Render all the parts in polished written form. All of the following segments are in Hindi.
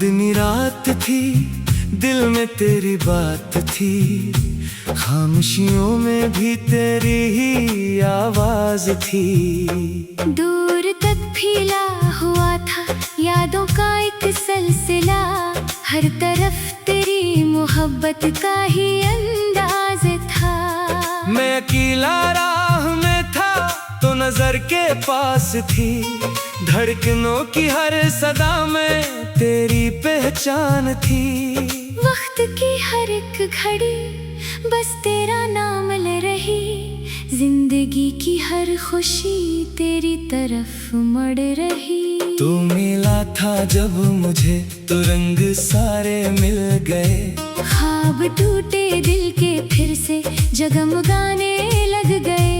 चांदनी रात थी, दिल में तेरी बात थी, खामोशियों में भी तेरी ही आवाज थी। दूर तक फैला हुआ था यादों का एक सिलसिला, हर तरफ तेरी मोहब्बत का ही अंदाज था। मैं अकेला राह में था तो नजर के पास थी, धड़कनों की हर सदा में तेरी पहचान थी। वक्त की हर एक घड़ी बस तेरा नाम ले रही, जिंदगी की हर खुशी तेरी तरफ मुड़ रही। तू मिला था जब मुझे तो रंग सारे मिल गए, ख्वाब टूटे दिल के फिर से जगमगाने लग गए।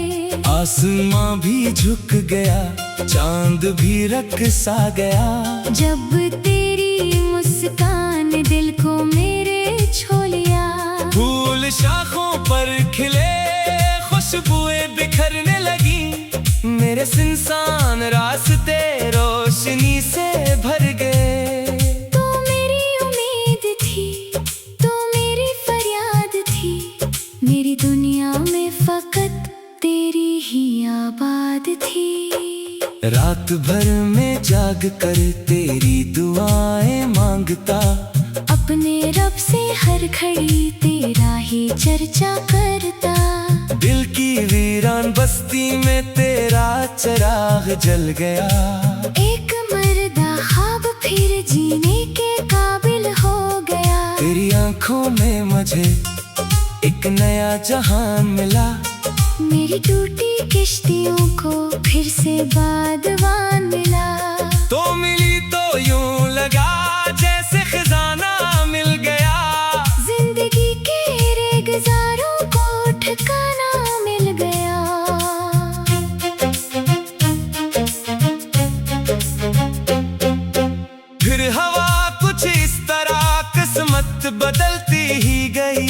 आसमां भी झुक गया, चांद भी रक़्सा गया, जब तेरी मुस्कान दिल को मेरे छू लिया। फूल शाखों पर खिले, खुशबुएं बिखरने लगी, मेरे सुनसान रास्ते रोशनी से भर गए। तू मेरी उम्मीद थी, तू मेरी फरियाद थी, मेरी दुनिया में फकत तेरी ही आबाद थी। रात भर में जाग कर तेरी दुआएं मांगता, अपने रब से हर घड़ी तेरा ही चर्चा करता। दिल की वीरान बस्ती में तेरा चिराग जल गया, एक मर्दा ख्वाब फिर जीने के काबिल हो गया। तेरी आंखों में मुझे एक नया जहान मिला, मेरी टूटी किश्तियों को फिर से बादवान मिला। तो मिली तो यूं लगा जैसे खजाना मिल गया, जिंदगी के रेगिज़ारों को ठिकाना मिल गया। फिर हवा कुछ इस तरह किस्मत बदलती ही गई,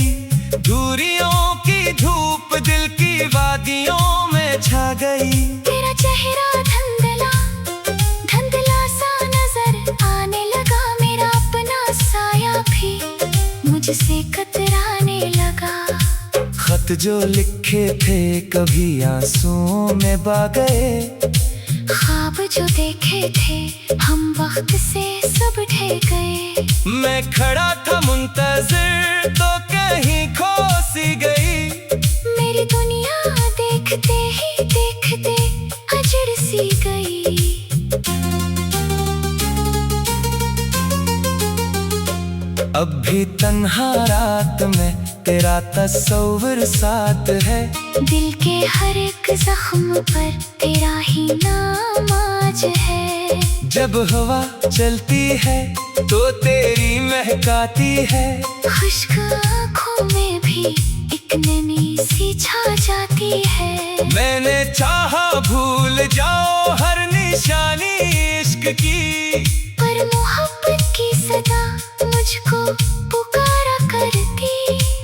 दूरियों की धूप दिल की वादियों में छा गई। तेरा चेहरा धुंधला धुंधला सा नजर आने लगा, मेरा अपना साया भी मुझसे कतराने लगा। खत जो लिखे थे कभी आंसुओं में बह गए, ख्वाब जो देखे थे हम वक्त से सब ढह गए। मैं खड़ा था मुंतज़िर तो कहीं खो सी गई, मेरी दुनिया देखते ही देखते अजड़ सी गई। अब भी तन्हा रात में तेरा तस्वीर साथ है, दिल के हर एक जख्म पर तेरा ही नाम आज है। जब हवा चलती है तो तेरी महकाती है, खुश्क आँखों में भी एक नमी सी छा जाती है। मैंने चाहा भूल जाओ हर निशानी इश्क की, पर मोहब्बत की सदा मुझको पुकारा करती।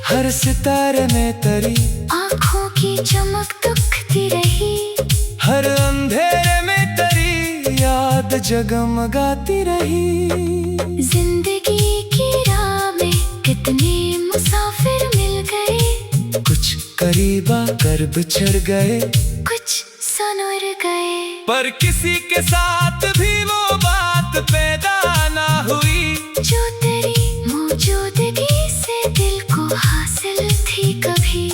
हर सितारे में तेरी आँखों की चमक दुखती रही, हर अंधेरे में तेरी याद जगमगाती रही। जिंदगी की राह में कितने मुसाफिर मिल गए, कुछ करीबा कर बिछड़ गए, कुछ सनुर गए, पर किसी के साथ भी वो बात पैदा ना हुई, जो तेरी मौजूदगी से दिल को हासिल थी कभी।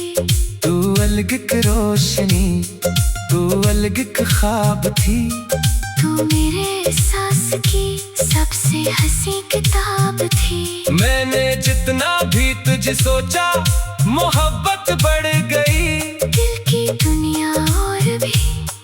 तू अलग एक रोशनी, तू अलग एक ख्वाब थी, तू मेरे एहसास की सबसे हंसी किताब थी। मैंने जितना भी तुझे सोचा मोहब्बत बढ़ गई, दिल की दुनिया और भी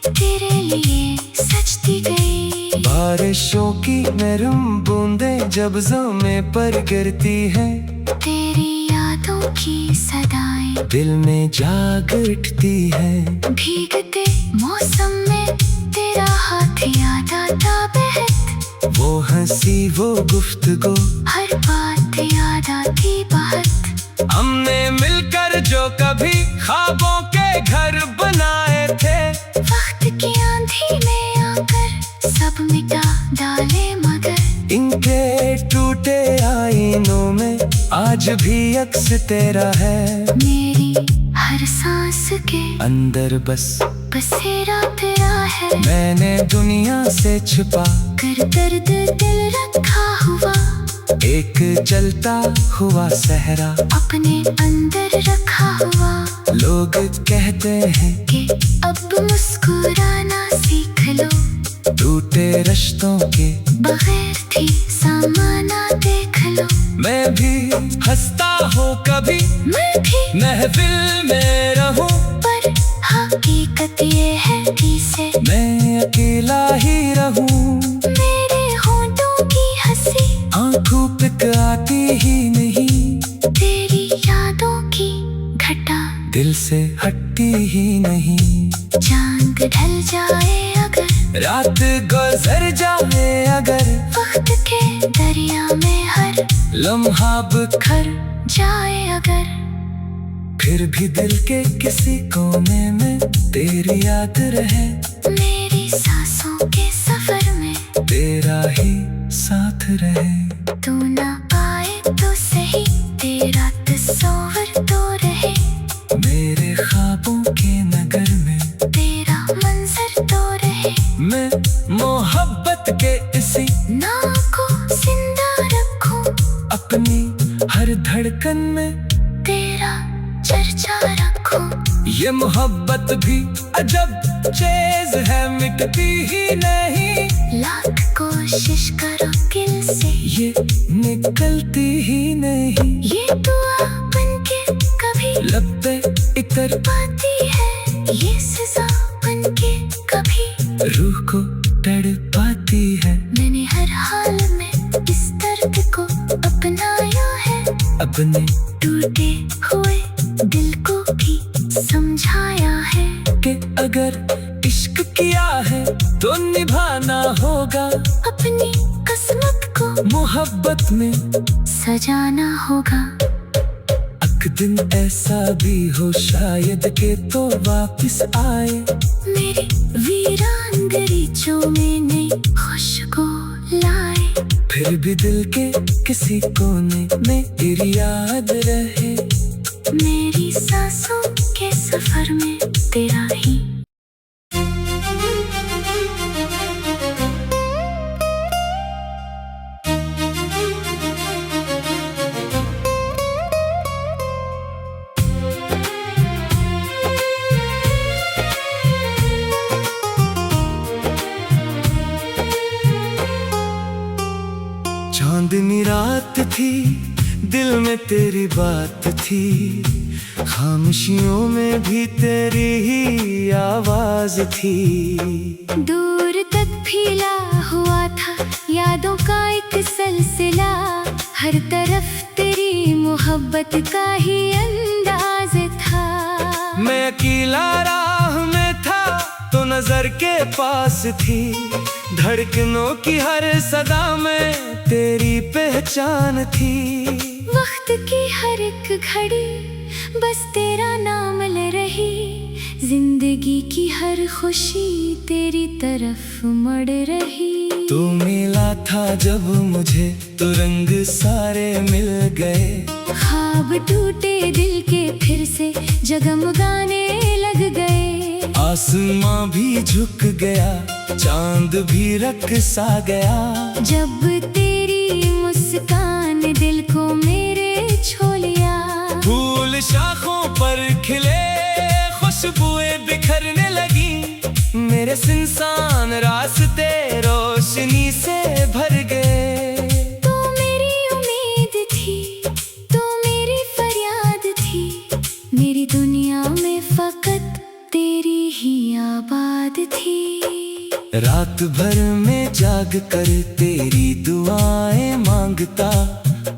तेरे लिए सजती गई। बारिशों की नरम बूंदें जब ज़मीं पर गिरती हैं, तेरी यादों की सदाएं दिल में जाग उठती हैं। भीगते मौसम में तेरा हाथ याद आता बहत, वो हंसी वो गुफ्तगू हर बात याद आती बहुत। हमने मिलकर जो कभी ख्वाबों के घर बनाए थे, वक्त की आंधी में आकर सब मिटा डाले मगर इनके टूटे आज भी अक्स तेरा है मेरी हर सांस के अंदर, बस बसेरा तेरा है। मैंने दुनिया से छुपा कर दर्द दिल रखा हुआ, एक जलता हुआ सहरा अपने अंदर रखा हुआ। लोग कहते हैं कि अब मुस्कुराना सीख लो, टूटे रिश्तों के बगैर थी सामाना देख लो। मैं भी हंसता हूँ कभी, मैं भी महफिल में रहूं, पर हकीकत ये है कि से मैं अकेला ही रहूं। मेरे होंठों की हंसी आंखों पे आती ही नहीं, तेरी यादों की घटा दिल से हटती ही नहीं। चांद ढल जाए अगर, रात गुजर जाए अगर, वक्त के दरिया में हर लम्हा बिखर जाए अगर, फिर भी दिल के किसी कोने में तेरी याद रहे। मेरी सांसों के सफर में तेरा ही साथ रहे। तू ना पाए तो सही, तेरा तस्वीर तो रहे। मेरे ख्वाबों के नगर में तेरा मंजर तो रहे। मैं मोहब्बत के इसी नाम को जिंदा रखूं, अपनी हर धड़कन में तेरा चर्चा रखूं। ये मोहब्बत भी अजब चीज है, मिटती ही नहीं। लाख कोशिश करो दिल से, ये निकलती ही नहीं। ये दुआ बनके कभी लब पे इतर पाती है, ये सजा बनके कभी रूह को तड़पाती है। मैंने हर हाल में इस दर्द को अपनाया है, अपने टूटे हुए दिल को भी समझाया है। कि अगर इश्क किया है तो निभाना होगा, अपनी किस्मत को मोहब्बत में सजाना होगा। एक दिन ऐसा भी हो शायद के तो वापस आए, मेरी वीरान गलीचों में नई खुशबू लाए। फिर भी दिल के किसी कोने में तेरी याद रहे। मेरी सांसों के सफर में तेरा ही। चांदनी रात थी, दिल में तेरी बात थी, खामोशियों में भी तेरी ही आवाज थी। दूर तक फैला हुआ था यादों का एक सिलसिला, हर तरफ तेरी मोहब्बत का ही अंदाज था। मैं अकेला राह में था तो नजर के पास थी, धड़कनों की हर सदा में तेरी पहचान थी। वक्त की हर एक घड़ी बस तेरा नाम ले रही, जिंदगी की हर खुशी तेरी तरफ मुड़ रही। तू मिला था जब मुझे तो रंग सारे मिल गए, ख्वाब टूटे दिल के फिर से जगमगाने लग गए। आसमां भी झुक गया, चांद भी रक़्सा गया, जब तेरी मुस्कान दिल को मेरे छू लिया। फूल शाखों पर खिले, खुशबुएं बिखरने लगी, मेरे सुनसान रास्ते रोशनी से भर गए। तू मेरी उम्मीद थी, तू मेरी फरियाद थी, मेरी दुनिया में फकत तेरी ही आबाद थी। रात भर में जाग कर तेरी दुआएं मांगता,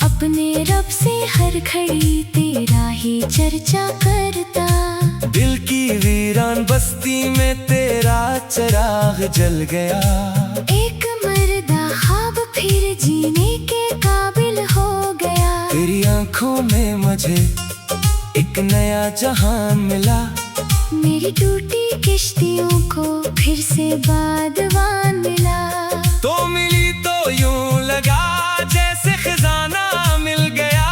अपने रब से हर घड़ी तेरा ही चर्चा करता। दिल की वीरान बस्ती में तेरा चिराग जल गया। एक मर्दा ख्वाब फिर जीने के काबिल हो गया। तेरी आंखों में मुझे एक नया जहान मिला, मेरी टूटी किश्तियों को फिर से बादवान मिला। तो मिली तो यूं लगा जैसे खजाना मिल गया,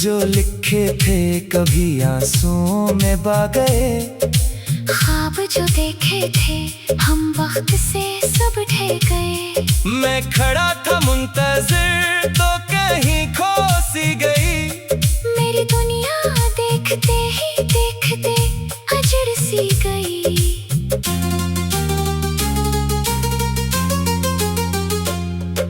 जो लिखे थे कभी आंसुओं में बह गए। ख्वाब जो देखे थे हम वक्त से सब ढह गए। मैं खड़ा था मुंतज़िर तो कहीं खो सी गई। मेरी दुनिया देखते ही देखते अजड़ सी गई।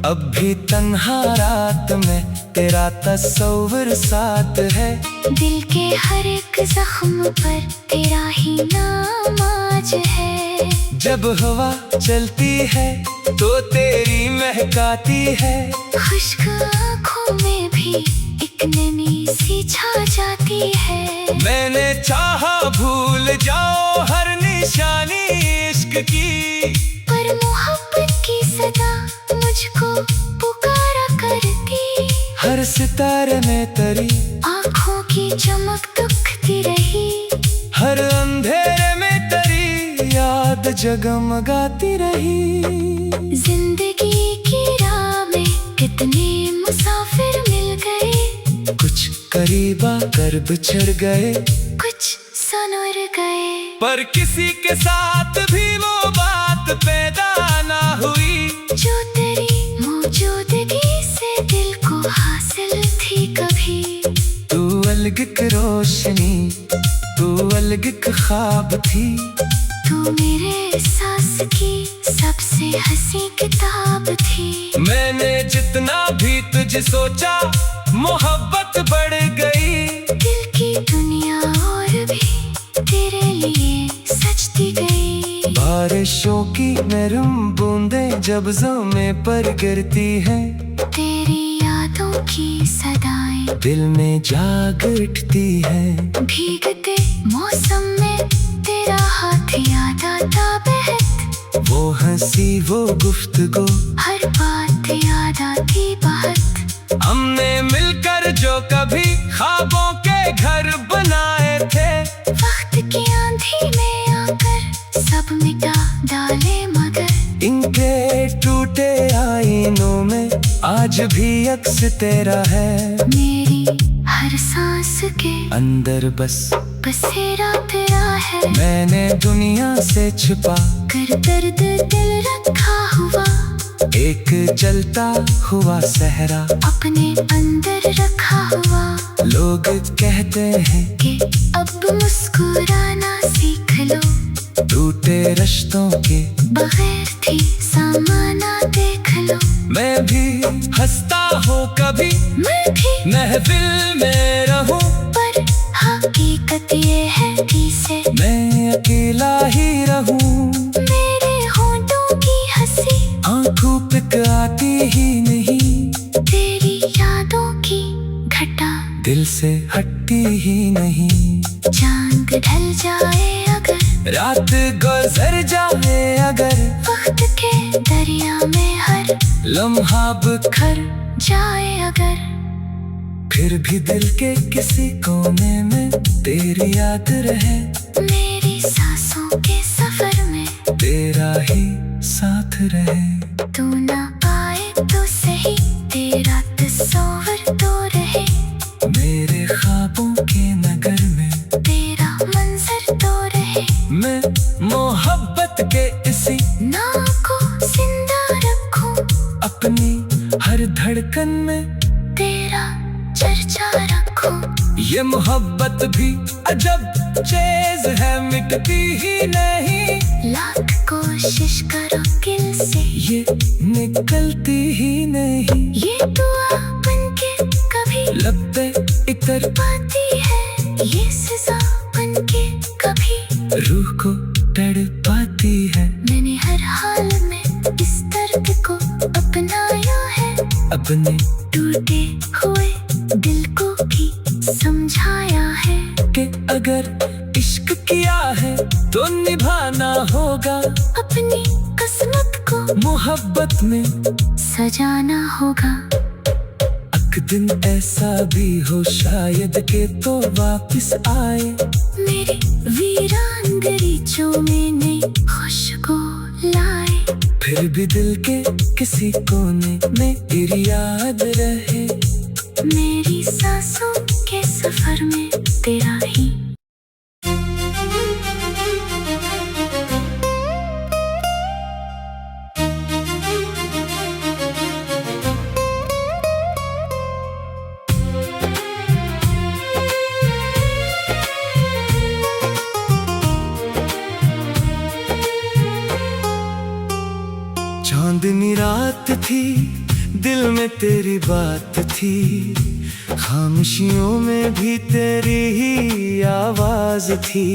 अब भी तन्हा रात में तेरा तस्वीर साथ है। दिल के हर एक जख्म पर तेरा ही नाम आज है। जब हवा चलती है तो तेरी महकाती है। खुश्क आँखों में भी एक नमी सी छा जाती है। मैंने चाहा भूल जाओ हर निशानी इश्क की, पर मोहब्बत की सदा मुझको पुकारा करती। हर सितारे में तेरी आँखों की चमक दुखती रही। हर अंधेरे में तेरी याद जगमगाती रही। जिंदगी की राह में कितने मुसाफिर मिल गए। कुछ करीबा कर बिछड़ गए, कुछ सनवर गए। पर किसी के साथ भी वो बात पैदा ना हुई जो तेरी मौजूदगी से दिल को हासिल थी कभी। तू अलग एक रोशनी, तू अलग एक ख्वाब थी। तू मेरे सांस की सबसे हंसी किताब थी। मैंने जितना भी तुझे सोचा मोहब्बत बढ़ गई। दिल की दुनिया और भी तेरे लिए सजती गई। बारिशों की नरम बूंदें जब ज़मीं पर गिरती हैं, तेरी यादों की सदाएं दिल में जाग उठती हैं। भीगते मौसम में तेरा हाथ याद आता बहत। वो हंसी वो गुफ्तगू हर बात याद आती बहुत। हमने मिलकर जो कभी ख्वाबों के घर बनाए थे। वक्त की आंधी में आकर सब मिटा डाले मगर। इनके टूटे आईनों में आज भी अक्स तेरा है। मेरी हर सांस के अंदर बस बसेरा तेरा है। मैंने दुनिया से छुपा कर दर्द दिल रखा हुआ। एक जलता हुआ सहरा अपने अंदर रखा हुआ। लोग कहते हैं कि अब मुस्कुराना सीख लो। टूटे रिश्तों के बगैर थी सामाना देख लो। मैं भी हंसता हूँ कभी, मैं भी महफिल में रहूं, पर हकीकत ये है कि से मैं अकेला ही रहूं। मेरे होंठों की हंसी आंखों पे आती ही नहीं। तेरी यादों की घटा दिल से हटती ही नहीं। चांद ढल जाए अगर, रात गुजर जाए अगर, वक्त के दरिया में हर लम्हा बिखर जाए अगर, फिर भी दिल के किसी कोने में तेरी याद रहे। मेरी सांसों के सफर में तेरा ही साथ रहे। तू ना आए तो सही, तेरा तस्वीर तो रहे। मेरे ख्वाबों के नगर में तेरा मंजर तो रहे। मैं मोहब्बत के इसी नाम को जिंदा रखूं। अपनी हर धड़कन में तेरा चर्चा रखूं। ये मोहब्बत भी अजब चीज है, मिटती ही नहीं। लाख कोशिश करो दिल से, ये निकलती ही नहीं। ये दुआ बनके कभी लब पे इतर पाती है। ये सजा बनके कभी रूह को तड़पाती है। मैंने हर हाल में इस दर्द को अपनाया है। अपने टूटे हुए दिल को भी समझाया है कि अगर इश्क किया है तो निभाना होगा। अपनी किस्मत को मोहब्बत में सजाना होगा। एक दिन ऐसा भी हो शायद के तो वापस आए। मेरी वीरान गलीचों में नई खुशबू लाए। फिर भी दिल के किसी कोने में तेरी याद रहे। मेरी सांसों चांदनी रात थी, दिल में तेरी बात थी, खामोशियों में भी तेरी ही आवाज थी।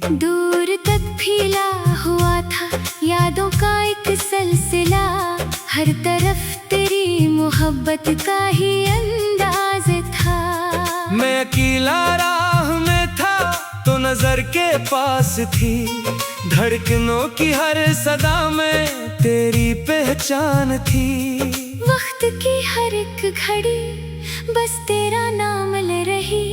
दूर तक फैला हुआ था यादों का एक सिलसिला, हर तरफ तेरी मोहब्बत का ही अंदाज था। मैं अकेला राह में था तो नजर के पास थी, धड़कनों की हर सदा में तेरी पहचान थी। वक्त की हर एक घड़ी बस तेरा नाम ले रही,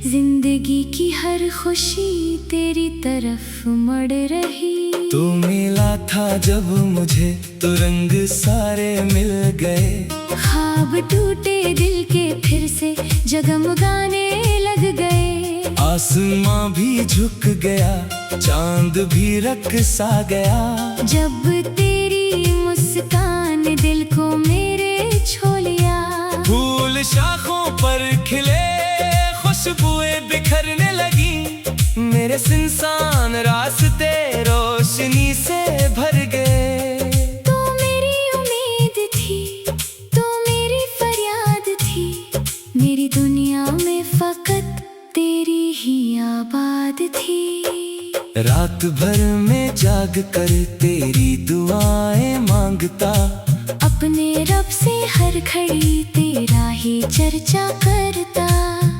जिंदगी की हर खुशी तेरी तरफ मुड़ रही। तू मिला था जब मुझे तो रंग सारे मिल गए, ख्वाब टूटे दिल के फिर से जगमगाने लग गए। आसमां भी झुक गया, चांद भी रक़्सा गया, जब तेरी मुस्कान दिल को मेरे छू लिया। फूल शाखों पर खिले, खुशबुएं बिखरने लगी, मेरे सुनसान रास्ते रोशनी से भर गए। तू मेरी उम्मीद थी, तू मेरी फरियाद थी, मेरी दुनिया में फकत तेरी ही आबाद थी। रात भर में जाग कर तेरी दुआएं मांगता, अपने रब से हर घड़ी तेरा ही चर्चा करता।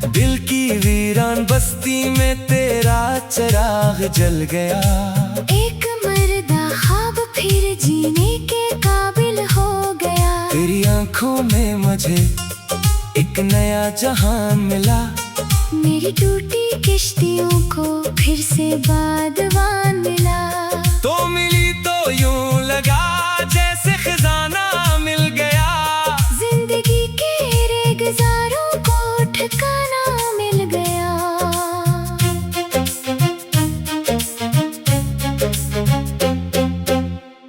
दिल की वीरान बस्ती में तेरा चिराग जल गया, एक मर्दा ख्वाब फिर जीने के काबिल हो गया। तेरी आंखों में मुझे एक नया जहान मिला, मेरी टूटी किश्तियों को फिर से बादवान मिला। तो मिली तो यूं लगा जैसे खजाना मिल गया, जिंदगी के रेगजारों को ठिकाना मिल गया।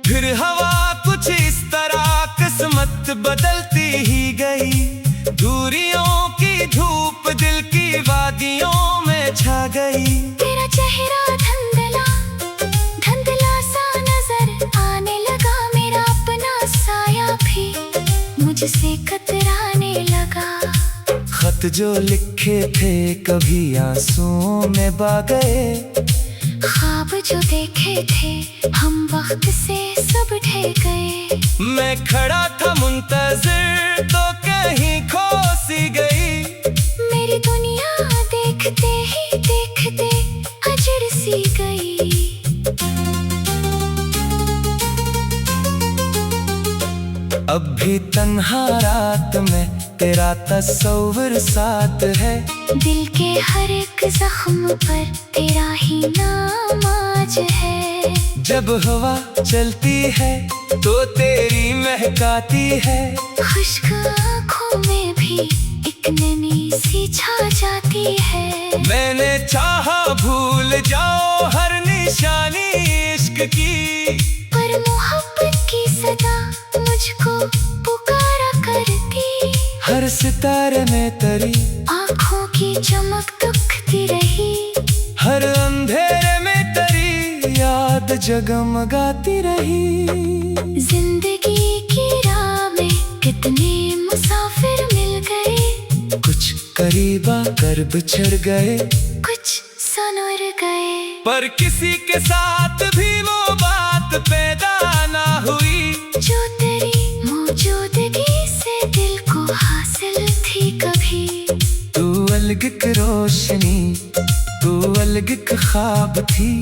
फिर हवा कुछ इस तरह किस्मत बदलती ही गई, दूरियों की धूप दिल की वादियों में छा गई। तेरा चेहरा धुंधला धुंधला सा नजर आने लगा, मेरा अपना साया भी मुझसे कतराने लगा। खत जो लिखे थे कभी आंसुओं में बह गए, ख्वाब जो देखे थे हम वक्त से सब ढह गए। मैं खड़ा था मुंतजिर तो कहीं खो सी गई, मेरी दुनिया देखते ही देखते अजड़ सी गई। अब भी तन्हा रात में तेरा तस्वीर साथ है, दिल के हर एक जख्म पर तेरा ही नाम आज है। जब हवा चलती है तो तेरी महकाती है, खुश्क आँखों में भी एक नमी सी छा जाती है। मैंने चाहा भूल जाओ हर निशानी इश्क की, पर मोहब्बत की सदा मुझको पुकारा करती। हर सितारे में तेरी आँखों की चमक दुखती रही, हर अंधेरे में तेरी याद जगमगाती रही। जिंदगी की राह में कितने मुसाफिर मिल गए, कुछ करीब आकर बिछड़ गए, कुछ सनवर गए, पर किसी के साथ भी वो बात पैदा ना हुई, जो तेरी मौजूदगी से दिल को हासिल थी कभी। तू अलग एक रोशनी, तू अलग एक ख्वाब थी,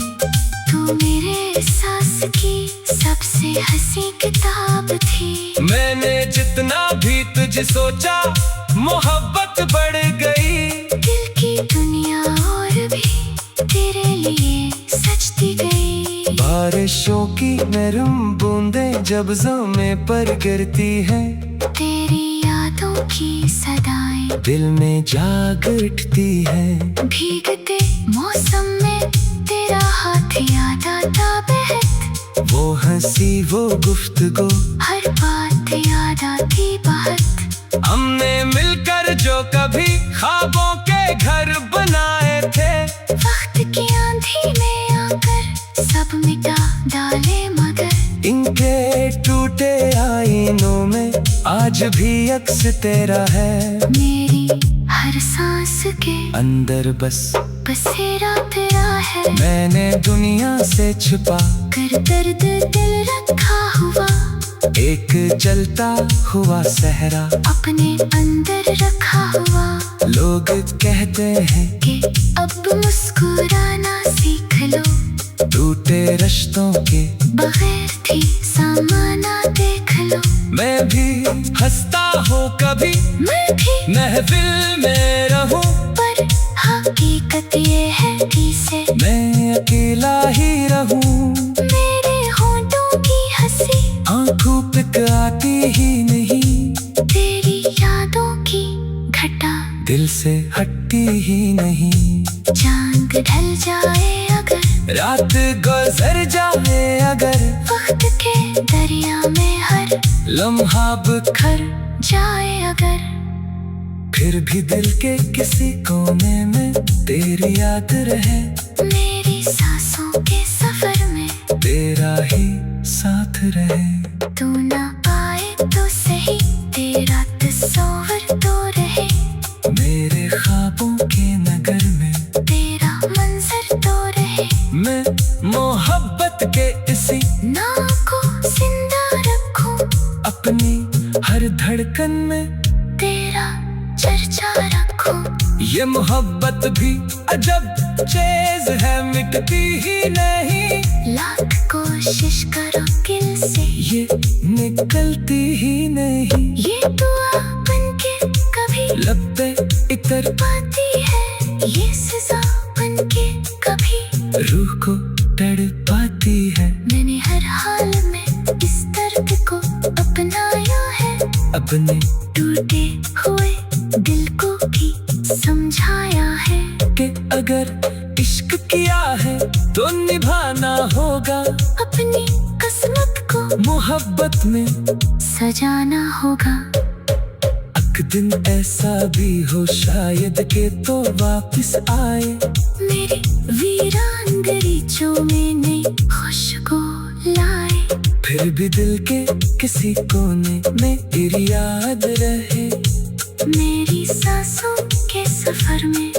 तू मेरे सांस की सबसे हंसी किताब थी। मैंने जितना भी तुझे सोचा मोहब्बत बढ़ गई, दिल की दुनिया और भी तेरे लिए सजती गई। बारिशों की नरम बूंदें जब ज़मीं पर गिरती हैं, तेरी यादों की सदाएं दिल में जाग उठती हैं। भीगते मौसम में तेरा हाथ याद आता बहत, वो हंसी वो गुफ्तगू हर बात याद आती बहुत। हमने मिलकर जो कभी ख्वाबों के घर बनाए थे, वक्त वक्त की आंधी में आकर सब मिटा डाले, मगर इनके टूटे आईनों में आज भी अक्स तेरा है। मेरी हर सांस के अंदर बस बसेरा तेरा है। मैंने दुनिया से छुपा कर दर्द दिल रखा हुआ, एक जलता हुआ सहरा अपने अंदर रखा हुआ। लोग कहते हैं कि अब मुस्कुराना सीख लो, टूटे रिश्तों के बगैर थी सामाना देख लो। मैं भी हंसता हूँ कभी, मैं भी महफिल में रहूं, पर हकीकत ये है कि से मैं अकेला ही रहूं। मेरे होंठों की हंसी आंखों पे आती ही नहीं, तेरी यादों की घटा दिल से हटती ही नहीं। चांद ढल जाए अगर, रात गुजर जाए अगर, वक्त के दरिया में हर लम्हा बिखर जाए अगर, फिर भी दिल के किसी कोने में तेरी याद रहे। मेरी सांसों के सफर में तेरा ही साथ रहे। तू ना आए तो सही, तेरा तस्वीर तो रहे। मेरे ख्वाबों के नगर में तेरा मंजर तो रहे। मैं मोहब्बत के इसी नाम को जिंदा रखूं, अपनी हर धड़कन में तेरा चर्चा रखूं। ये मोहब्बत भी अजब चीज है, मिटती ही नहीं। लाख कोशिश करो दिल से, ये निकलती ही नहीं। ये दुआ बनके कभी लब पे इतर पाती है, ये सजा बनके कभी रूह को तड़पाती है। मैंने हर हाल में इस दर्द को अपनाया है, अपने टूटे हुए दिल को भी समझाया है। कि अगर इश्क किया है तो निभाना होगा, अपनी किस्मत को मोहब्बत में सजाना होगा। एक दिन ऐसा भी हो शायद के तो वापस आए, मेरी वीरान गलीचों में नई खुशबू लाए। फिर भी दिल के किसी कोने में तेरी याद रहे। मेरी सांसों के सफर में